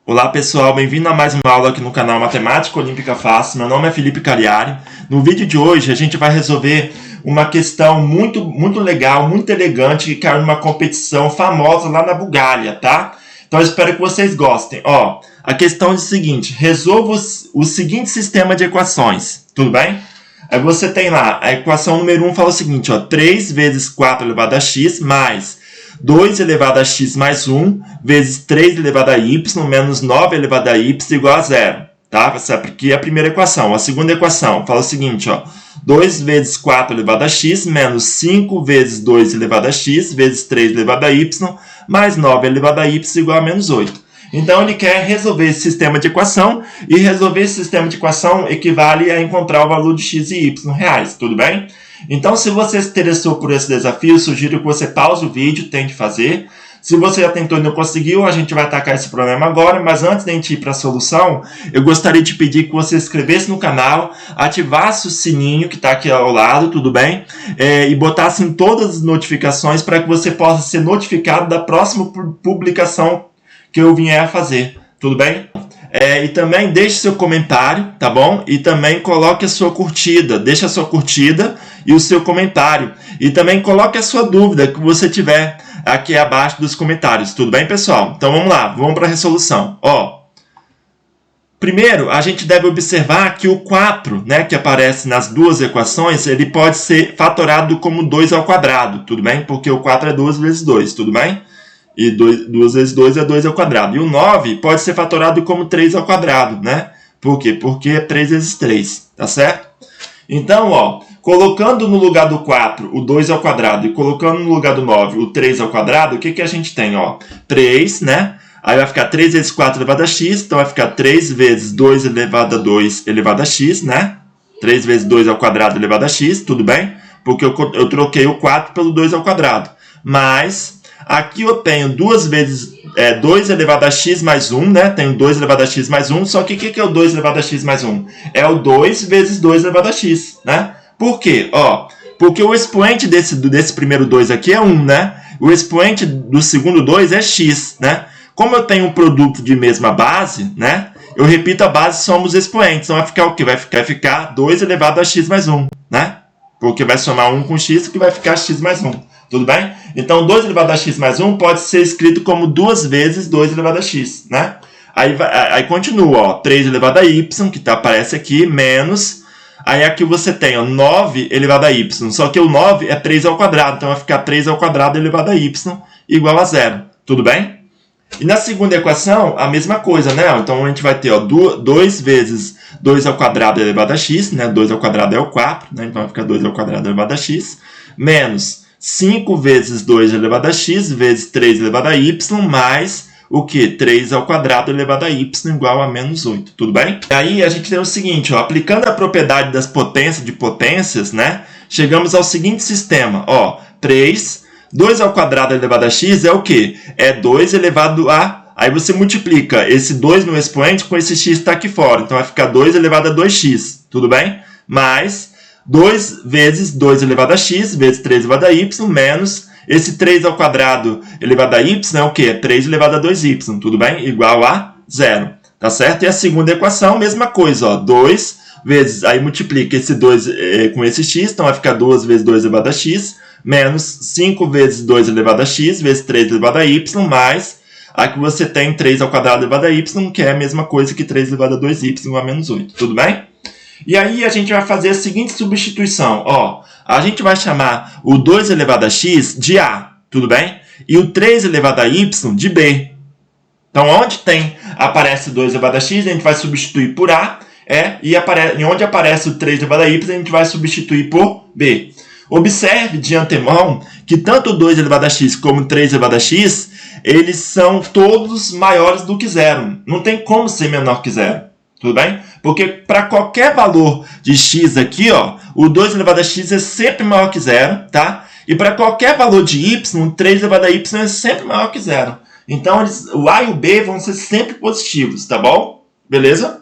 Olá pessoal, bem-vindo a mais uma aula aqui no canal Matemática Olímpica Fácil. Meu nome é Felipe Cagliari. No vídeo de hoje a gente vai resolver uma questão muito legal, muito elegante, que caiu numa competição famosa lá na Bulgária, tá? Então eu espero que vocês gostem. Ó, a questão é o seguinte: resolva o seguinte sistema de equações, tudo bem? Aí você tem lá, a equação número 1 fala o seguinte, ó, 3 vezes 4 elevado a x mais 2 elevado a x mais 1 vezes 3 elevado a y menos 9 elevado a y igual a 0. Tá? Essa aqui é a primeira equação. A segunda equação fala o seguinte, ó, 2 vezes 4 elevado a x menos 5 vezes 2 elevado a x vezes 3 elevado a y mais 9 elevado a y igual a menos 8. Então, ele quer resolver esse sistema de equação, e resolver esse sistema de equação equivale a encontrar o valor de x e y reais, tudo bem? Então, se você se interessou por esse desafio, sugiro que você pause o vídeo, tente fazer. Se você já tentou e não conseguiu, a gente vai atacar esse problema agora, mas antes de a gente ir para a solução, eu gostaria de pedir que você se inscrevesse no canal, ativasse o sininho que está aqui ao lado, tudo bem? E botasse em todas as notificações para que você possa ser notificado da próxima publicação que eu vier a fazer, tudo bem? E também deixe seu comentário, tá bom? E também coloque a sua curtida, deixe a sua curtida e o seu comentário. E também coloque a sua dúvida que você tiver aqui abaixo dos comentários, tudo bem, pessoal? Então vamos lá, vamos para a resolução. Ó, primeiro, a gente deve observar que o 4, né, que aparece nas duas equações, ele pode ser fatorado como 2 ao quadrado, tudo bem? Porque o 4 é 2 vezes 2, tudo bem? E 2 vezes 2 é 2 ao quadrado. E o 9 pode ser fatorado como 3 ao quadrado, né? Por quê? Porque é 3 vezes 3, tá certo? Então, ó, colocando no lugar do 4 o 2 ao quadrado e colocando no lugar do 9 o 3 ao quadrado, o que que a gente tem, ó? 3, né? Aí vai ficar 3 vezes 4 elevado a x, então vai ficar 3 vezes 2 elevado a 2 elevado a x, né? 3 vezes 2 ao quadrado elevado a x, tudo bem? Porque eu troquei o 4 pelo 2 ao quadrado. Mas aqui eu tenho 2 vezes 2 elevado a x mais 1, né? Tenho 2 elevado a x mais 1, só que o que é o 2 elevado a x mais 1? É o 2 vezes 2 elevado a x, né? Por quê? Ó, porque o expoente desse primeiro 2 aqui é 1, né? O expoente do segundo 2 é x, né? Como eu tenho um produto de mesma base, né? Eu repito a base, somos expoentes. Então vai ficar o quê? Vai ficar 2 elevado a x mais 1, né? Porque vai somar 1 com x, que vai ficar x mais 1. Tudo bem? Então, 2 elevado a x mais 1 pode ser escrito como 2 vezes 2 elevado a x, né? Aí continua, ó, 3 elevado a y, que aparece aqui, menos. Aí aqui você tem, ó, 9 elevado a y. Só que o 9 é 3 ao quadrado, então vai ficar 3 ao quadrado elevado a y igual a 0. Tudo bem? E na segunda equação, a mesma coisa, né? Então, a gente vai ter, ó, 2 vezes 2 ao quadrado elevado a x, né? 2 ao quadrado é o 4, né? Então, vai ficar 2 ao quadrado elevado a x, menos 5 vezes 2 elevado a x vezes 3 elevado a y mais o que? 3 ao quadrado elevado a y igual a menos 8. Tudo bem? Aí a gente tem o seguinte, ó, aplicando a propriedade das potências de potências, né? Chegamos ao seguinte sistema, ó, 3, 2 ao quadrado elevado a x é o que? É 2 elevado a... Aí você multiplica esse 2 no expoente com esse x que está aqui fora. Então vai ficar 2 elevado a 2x, tudo bem? Mais 2 vezes 2 elevado a x vezes 3 elevado a y menos esse 3 ao quadrado elevado a y é o que? É 3 elevado a 2y, tudo bem? Igual a 0, tá certo? E a segunda equação, mesma coisa, ó, 2 vezes, aí multiplica esse 2 com esse x, então vai ficar 2 vezes 2 elevado a x menos 5 vezes 2 elevado a x vezes 3 elevado a y mais, aqui você tem 3 ao quadrado elevado a y, que é a mesma coisa que 3 elevado a 2y igual a menos 8, tudo bem? E aí a gente vai fazer a seguinte substituição, ó, a gente vai chamar o 2 elevado a x de A, tudo bem? E o 3 elevado a y de B. Então, onde aparece o 2 elevado a x, a gente vai substituir por A, e onde aparece o 3 elevado a y, a gente vai substituir por B. Observe de antemão que tanto o 2 elevado a x como o 3 elevado a x, eles são todos maiores do que zero. Não tem como ser menor que zero. Tudo bem? Porque para qualquer valor de x aqui, ó, o 2 elevado a x é sempre maior que zero, tá? E para qualquer valor de y, o 3 elevado a y é sempre maior que zero. Então, o a e o b vão ser sempre positivos, tá bom? Beleza?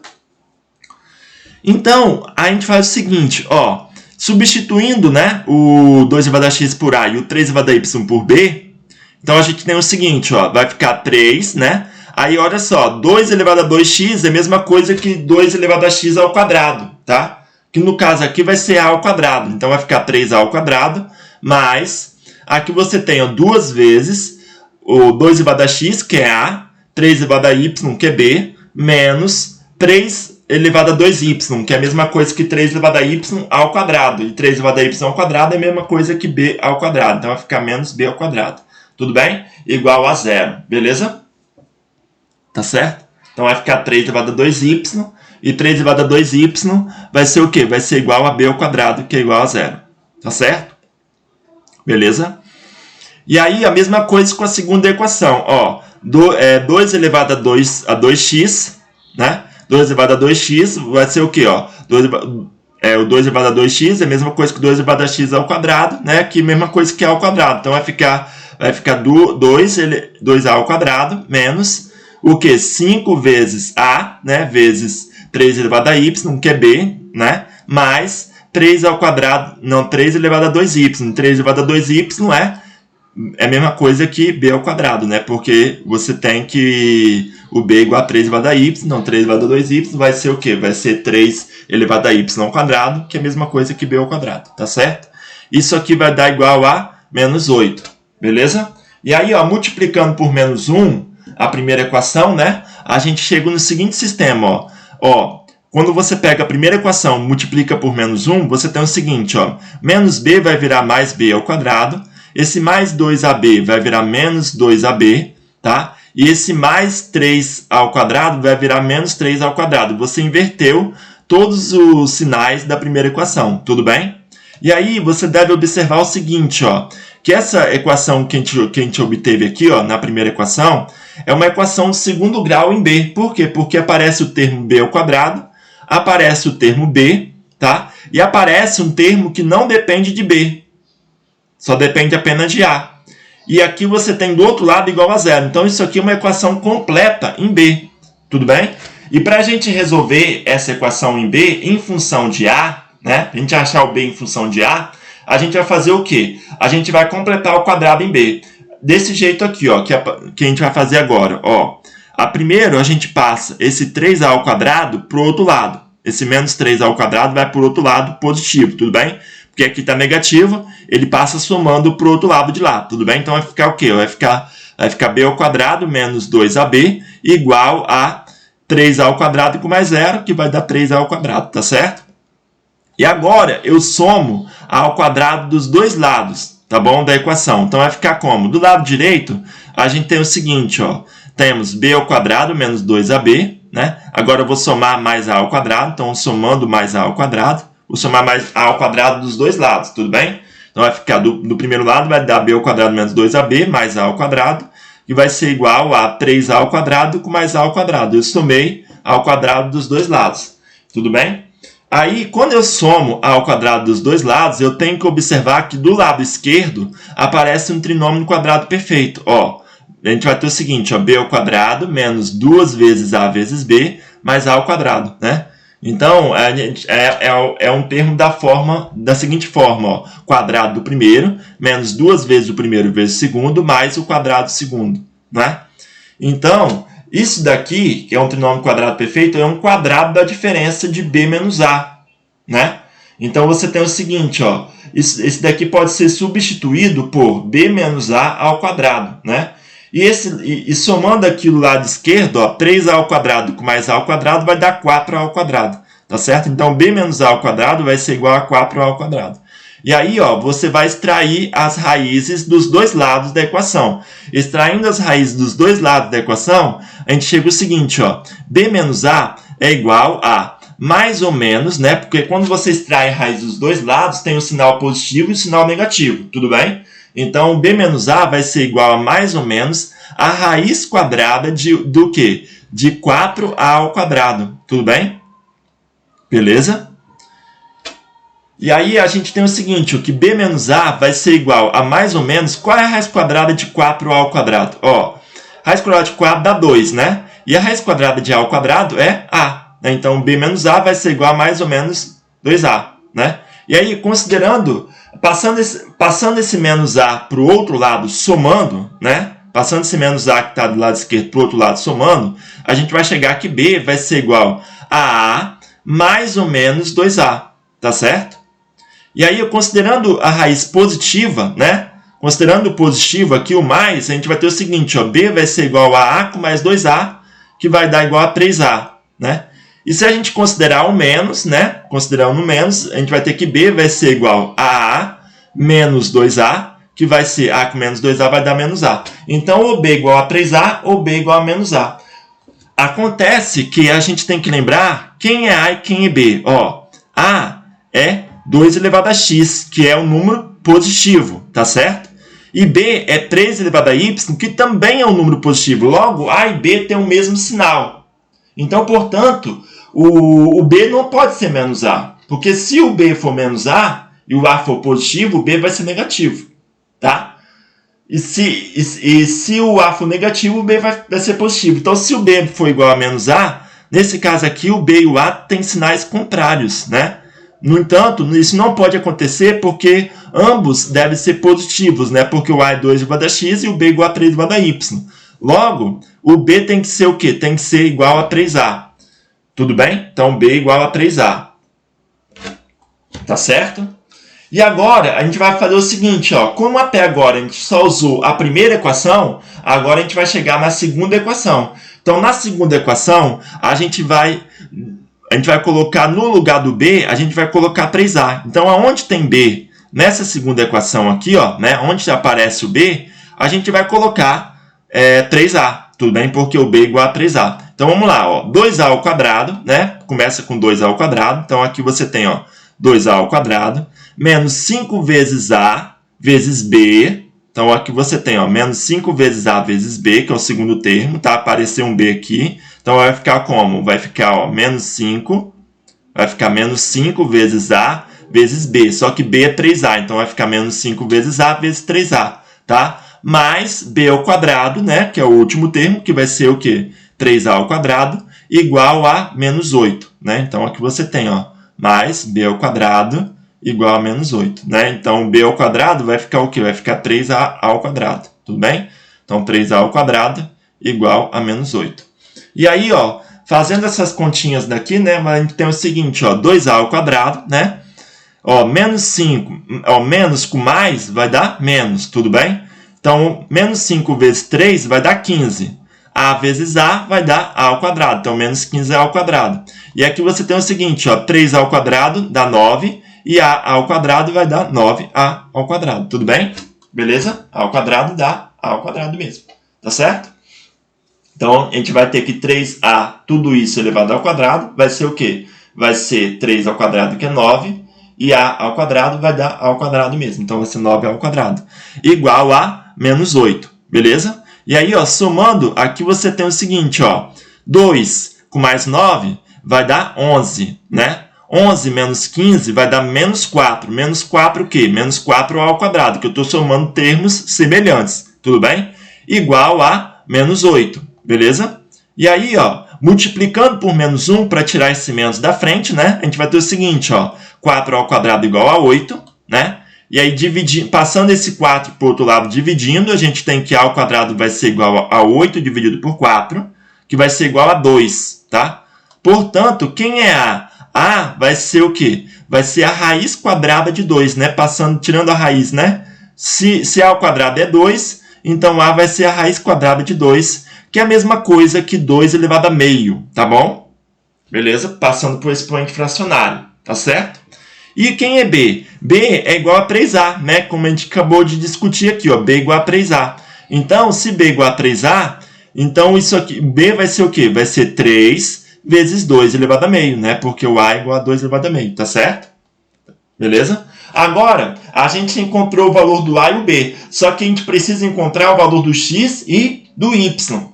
Então, a gente faz o seguinte, ó, substituindo, né, o 2 elevado a x por a e o 3 elevado a y por b, então a gente tem o seguinte, ó, vai ficar 3, né? Aí, olha só, 2 elevado a 2x é a mesma coisa que 2 elevado a x ao quadrado, tá? Que no caso aqui vai ser a ao quadrado. Então, vai ficar 3a ao quadrado, mais... Aqui você tem ó, 2 vezes o 2 elevado a x, que é a, 3 elevado a y, que é b, menos 3 elevado a 2y, que é a mesma coisa que 3 elevado a y ao quadrado. E 3 elevado a y ao quadrado é a mesma coisa que b ao quadrado. Então, vai ficar menos b ao quadrado. Tudo bem? Igual a 0. Beleza? Tá certo? Então, vai ficar 3 elevado a 2y. E 3 elevado a 2y vai ser o quê? Vai ser igual a b ao quadrado, que é igual a 0. Tá certo? Beleza? E aí, a mesma coisa com a segunda equação. Ó, 2 elevado a 2x, né? 2 elevado a 2x vai ser o quê? Ó? O 2 elevado a 2x é a mesma coisa que 2 elevado a x ao quadrado, né? Que é a mesma coisa que a ao quadrado. Então, vai ficar 2a ao quadrado menos o quê? 5 vezes a, né? Vezes 3 elevado a y, que é b, né? Mais 3 ao quadrado, não, 3 elevado a 2y. 3 elevado a 2y é a mesma coisa que b ao quadrado, né? Porque você tem que o b é igual a 3 elevado a y, não, 3 elevado a 2y vai ser o quê? Vai ser 3 elevado a y ao quadrado, que é a mesma coisa que b ao quadrado, tá certo? Isso aqui vai dar igual a menos 8, beleza? E aí, ó, multiplicando por menos 1, a primeira equação, né? A gente chega no seguinte sistema, ó. Quando você pega a primeira equação e multiplica por menos 1, você tem o seguinte, ó. Menos b vai virar mais b ao quadrado. Esse mais 2ab vai virar menos 2ab, tá? E esse mais 3 ao quadrado vai virar menos 3 ao quadrado. Você inverteu todos os sinais da primeira equação, tudo bem? E aí você deve observar o seguinte, ó. Que essa equação que a gente obteve aqui, ó, na primeira equação, é uma equação de segundo grau em b. Por quê? Porque aparece o termo b ao quadrado, aparece o termo b, tá? E aparece um termo que não depende de b. Só depende apenas de a. E aqui você tem do outro lado igual a 0. Então, isso aqui é uma equação completa em b. Tudo bem? E para a gente resolver essa equação em b em função de a, né? A gente achar o b em função de a gente vai fazer o quê? A gente vai completar o quadrado em b. Desse jeito aqui, ó, que a gente vai fazer agora, ó. Primeiro, a gente passa esse 3a ao quadrado para o outro lado. Esse menos 3a ao quadrado vai para o outro lado positivo, tudo bem? Porque aqui está negativo, ele passa somando para o outro lado de lá, tudo bem? Então, vai ficar o quê? Vai ficar b ao quadrado menos 2ab igual a 3a ao quadrado com mais 0, que vai dar 3a ao quadrado, tá certo? E agora, eu somo a ao quadrado dos dois lados, tá bom? Da equação. Então, vai ficar como? Do lado direito, a gente tem o seguinte, ó. Temos b ao quadrado menos 2ab, né? Agora eu vou somar mais a ao quadrado, então somando mais a ao quadrado, vou somar mais a ao quadrado dos dois lados, tudo bem? Então vai ficar do primeiro lado, vai dar b ao quadrado menos 2ab mais a ao quadrado, que vai ser igual a 3a ao quadrado com mais a ao quadrado. Eu somei a ao quadrado dos dois lados, tudo bem? Aí, quando eu somo a ao quadrado dos dois lados, eu tenho que observar que do lado esquerdo aparece um trinômio quadrado perfeito, ó. A gente vai ter o seguinte, ó, b ao quadrado menos 2 vezes a vezes b mais a ao quadrado, né? Então, é um termo da seguinte forma, ó, quadrado do primeiro menos 2 vezes o primeiro vezes o segundo mais o quadrado do segundo, né? Então, isso daqui, que é um trinômio quadrado perfeito, é um quadrado da diferença de b menos a, né? Então, você tem o seguinte, ó, esse daqui pode ser substituído por b menos a ao quadrado, né? E somando aqui do lado esquerdo, ó, 3a ao quadrado com mais a ao quadrado vai dar 4a ao quadrado, tá certo? Então, b menos a ao quadrado vai ser igual a 4a ao quadrado. E aí, ó, você vai extrair as raízes dos dois lados da equação. Extraindo as raízes dos dois lados da equação, a gente chega ao seguinte, ó, b menos a é igual a mais ou menos, né? Porque quando você extrai a raiz dos dois lados, tem o sinal positivo e o sinal negativo, tudo bem? Então, b menos a vai ser igual a mais ou menos a raiz quadrada do quê? De 4a ao quadrado. Tudo bem? Beleza? E aí, a gente tem o seguinte, o que b menos a vai ser igual a mais ou menos... Qual é a raiz quadrada de 4a ao quadrado? Ó, raiz quadrada de 4 dá 2, né? E a raiz quadrada de a ao quadrado é a. Né? Então, b menos a vai ser igual a mais ou menos 2a, né? E aí, considerando... Passando esse menos a para o outro lado, somando, né? passando esse menos A que está do lado esquerdo para o outro lado somando, a gente vai chegar que B vai ser igual a A mais ou menos 2A, tá certo? E aí, considerando a raiz positiva, né? Considerando o positivo aqui, o mais, a gente vai ter o seguinte, ó, B vai ser igual a com mais 2A, que vai dar igual a 3A, né? E se a gente considerar o menos, né? Considerando o menos, a gente vai ter que B vai ser igual a A menos 2A, que vai ser A com menos 2A vai dar menos A. Então, ou B igual a 3A, ou B igual a menos A. Acontece que a gente tem que lembrar quem é A e quem é B. Ó, A é 2 elevado a x, que é um número positivo, tá certo? E B é 3 elevado a y, que também é um número positivo. Logo, A e B têm o mesmo sinal. Então, portanto, o B não pode ser menos A. Porque se o B for menos A e o A for positivo, o B vai ser negativo, tá? E se o A for negativo, o B vai ser positivo. Então, se o B for igual a menos A, nesse caso aqui, o B e o A têm sinais contrários, né? No entanto, isso não pode acontecer porque ambos devem ser positivos, né? Porque o A é 2 elevado a x e o B é igual a 3 elevado a y. Logo, o B tem que ser o quê? Tem que ser igual a 3A. Tudo bem? Então, B é igual a 3A. Tá certo? E agora, a gente vai fazer o seguinte, ó. Como até agora a gente só usou a primeira equação, agora a gente vai chegar na segunda equação. Então, na segunda equação, a gente vai colocar no lugar do B, a gente vai colocar 3A. Então, aonde tem B, nessa segunda equação aqui, ó, né, onde aparece o B, a gente vai colocar 3A. Tudo bem? Porque o B é igual a 3A. Então, vamos lá, ó, 2A ao quadrado, né? Começa com 2A ao quadrado. Então, aqui você tem, ó, 2A ao quadrado, menos 5 vezes A vezes B. Então, aqui você tem, ó, menos 5 vezes A vezes B, que é o segundo termo, tá? Apareceu um B aqui. Então, vai ficar como? Vai ficar, ó, menos 5. Vai ficar menos 5 vezes A vezes B. Só que B é 3A, então vai ficar menos 5 vezes A vezes 3A, tá? Mais B ao quadrado, né? Que é o último termo, que vai ser o quê? 3A ao quadrado, igual a menos 8, né? Então, aqui você tem, ó, mais B ao quadrado igual a menos 8, né? Então, B ao quadrado vai ficar o quê? Vai ficar 3A ao quadrado, tudo bem? Então, 3A ao quadrado igual a menos 8. E aí, ó, fazendo essas continhas daqui, né? A gente tem o seguinte, ó, 2A ao quadrado, né? Ó, menos 5, ó, menos com mais vai dar menos, tudo bem? Então, menos 5 vezes 3 vai dar 15. A vezes A vai dar A ao quadrado. Então, menos 15A ao quadrado. E aqui você tem o seguinte, ó, 3A ao quadrado dá 9. E A ao quadrado vai dar 9A ao quadrado. Tudo bem? Beleza? A ao quadrado dá A ao quadrado mesmo. Tá certo? Então, a gente vai ter que 3A, tudo isso elevado ao quadrado, vai ser o quê? Vai ser 3 ao quadrado, que é 9. E A ao quadrado vai dar A ao quadrado mesmo. Então, vai ser 9 ao quadrado. Igual a menos 8. Beleza? E aí, ó, somando, aqui você tem o seguinte, ó. 2 com mais 9 vai dar 11, né? 11 menos 15 vai dar menos 4. Menos 4 o quê? Menos 4 ao quadrado, que eu estou somando termos semelhantes. Tudo bem? Igual a menos 8. Beleza? E aí, ó, multiplicando por menos 1 para tirar esse menos da frente, né? A gente vai ter o seguinte, ó. 4 ao quadrado igual a 8, né? E aí, passando esse 4 para o outro lado, dividindo, a gente tem que A ao quadrado vai ser igual a 8 dividido por 4, que vai ser igual a 2, tá? Portanto, quem é A? A vai ser o quê? Vai ser a raiz quadrada de 2, né? Tirando a raiz, né? Se A ao quadrado é 2, então A vai ser a raiz quadrada de 2, que é a mesma coisa que 2 elevado a meio, tá bom? Beleza? Passando por expoente fracionário, tá certo? E quem é B? B é igual a 3A, né? Como a gente acabou de discutir aqui, ó. B é igual a 3A. Então, se B é igual a 3A, então isso aqui, B vai ser o quê? Vai ser 3 vezes 2 elevado a meio, né? Porque o A é igual a 2 elevado a meio, tá certo? Beleza? Agora, a gente encontrou o valor do A e o B. Só que a gente precisa encontrar o valor do X e do Y.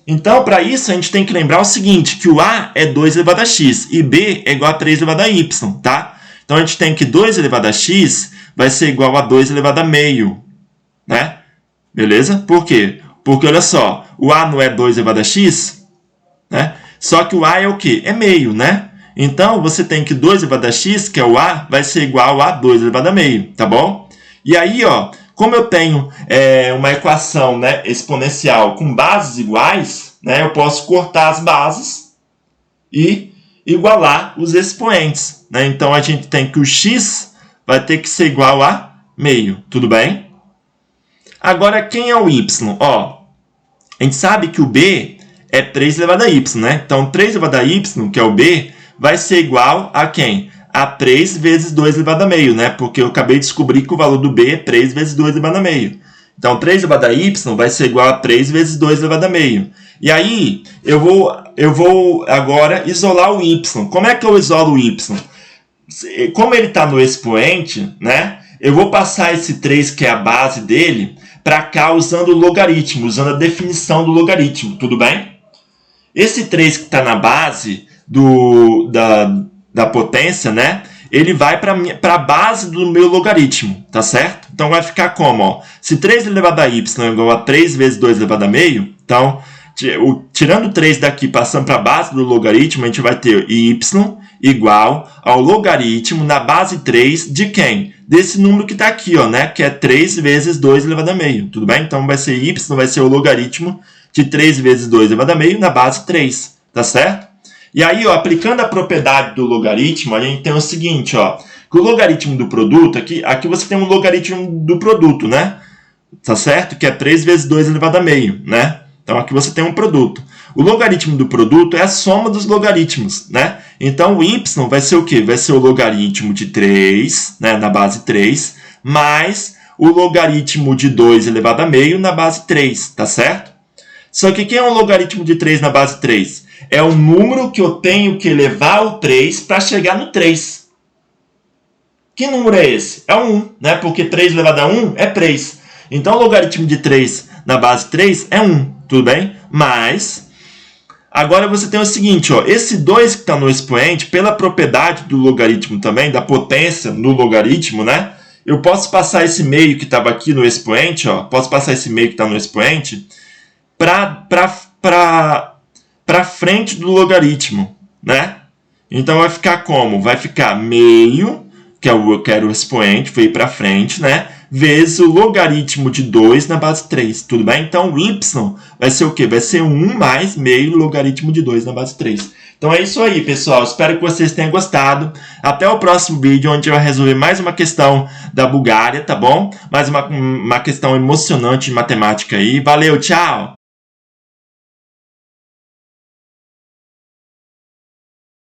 Então, para isso, a gente tem que lembrar o seguinte, que o A é 2 elevado a x e B é igual a 3 elevado a y, tá? Então, a gente tem que 2 elevado a x vai ser igual a 2 elevado a meio, né? Beleza? Por quê? Porque, olha só, o A não é 2 elevado a x, né? Só que o A é o quê? É meio, né? Então, você tem que 2 elevado a x, que é o A, vai ser igual a 2 elevado a meio, tá bom? E aí, ó, Como eu tenho uma equação, né, exponencial com bases iguais, né, eu posso cortar as bases e igualar os expoentes. Né? Então, a gente tem que o x vai ter que ser igual a meio. Tudo bem? Agora, quem é o y? Ó, a gente sabe que o b é 3 elevado a y. Né? Então, 3 elevado a y, que é o b, vai ser igual a quem? A 3 vezes 2 elevado a meio, né? Porque eu acabei de descobrir que o valor do b é 3 vezes 2 elevado a meio. Então, 3 elevado a y vai ser igual a 3 vezes 2 elevado a meio. E aí, eu vou agora isolar o y. Como é que eu isolo o y? Como ele está no expoente, né? Eu vou passar esse 3, que é a base dele, para cá usando o logaritmo, usando a definição do logaritmo. Tudo bem? Esse 3 que está na base da potência, né? Ele vai para a base do meu logaritmo, tá certo? Então vai ficar como? Ó, se 3 elevado a y é igual a 3 vezes 2 elevado a meio, então, tirando 3 daqui, passando para a base do logaritmo, a gente vai ter y igual ao logaritmo na base 3 de quem? Desse número que está aqui, ó, né? Que é 3 vezes 2 elevado a meio, tudo bem? Então vai ser y, vai ser o logaritmo de 3 vezes 2 elevado a meio na base 3, tá certo? E aí, ó, aplicando a propriedade do logaritmo, a gente tem o seguinte, ó, que o logaritmo do produto, aqui você tem um logaritmo do produto, né? Tá certo? Que é 3 vezes 2 elevado a meio, né? Então, aqui você tem um produto. O logaritmo do produto é a soma dos logaritmos, né? Então, o y vai ser o quê? Vai ser o logaritmo de 3, né, na base 3, mais o logaritmo de 2 elevado a meio na base 3, tá certo? Só que quem é o logaritmo de 3 na base 3? É o número que eu tenho que elevar ao 3 para chegar no 3. Que número é esse? É o 1, né? Porque 3 elevado a 1 é 3. Então, o logaritmo de 3 na base 3 é 1, tudo bem? Mas, agora você tem o seguinte, ó, esse 2 que está no expoente, pela propriedade do logaritmo também, da potência no logaritmo, né? Eu posso passar esse meio que estava aqui no expoente, ó, posso passar esse meio que está no expoente para frente do logaritmo, né? Então vai ficar como? Vai ficar meio, que era o expoente, foi para frente, né? Vezes o logaritmo de 2 na base 3, tudo bem? Então o y vai ser o quê? Vai ser 1 mais meio logaritmo de 2 na base 3. Então é isso aí, pessoal. Espero que vocês tenham gostado. Até o próximo vídeo, onde eu vou resolver mais uma questão da Bulgária, tá bom? Mais uma questão emocionante de matemática aí. Valeu, tchau!